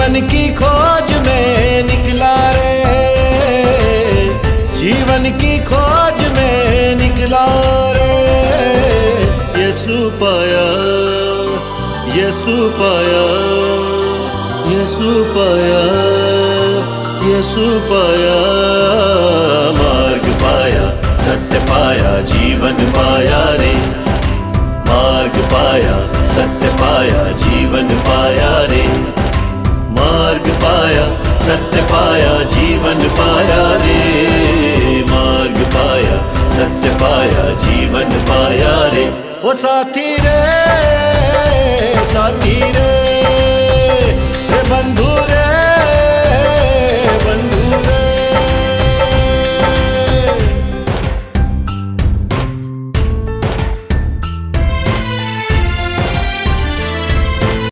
जीवन की खोज में निकला रे, जीवन की खोज में निकला रे। यीशु पाया, यीशु पाया, यीशु पाया, यीशु पाया। मार्ग पाया, सत्य पाया, जीवन पाया रे। मार्ग पाया, सत्य पाया, जीवन पाया रे। मार्ग पाया, सत्य पाया, जीवन पाया रे। मार्ग पाया, सत्य पाया, जीवन पाया रे। ओ साथी रे, साथी रे,